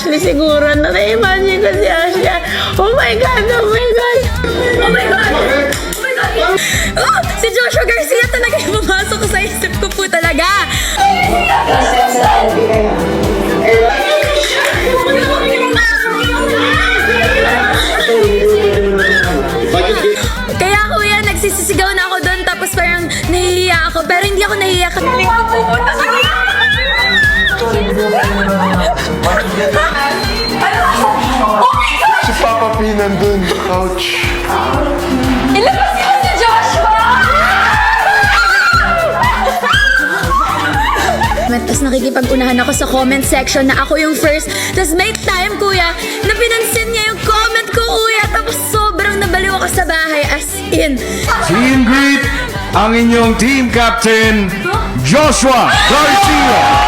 Ashley siguro. Na-imagine ko si Ashley. Oh my God! Oh my God! Oh my God! Oh my God! Oh! Si Joshua Garcia talaga yung pumasok sa isip ko po talaga. Kaya kuya, nagsisisigaw na ako doon tapos parang nahihiya ako. Pero hindi ako nahihiya kasi Si Papa P nandun sa couch. ilabas ko si Joshua! Tapos nakikipag-unahan ako sa comment section na ako yung first. Tapos may time, kuya, na pinansin niya yung comment ko, kuya. Tapos sobrang nabaliw ako sa bahay. As in. Team Greet, ang inyong team captain, Joshua Garcia.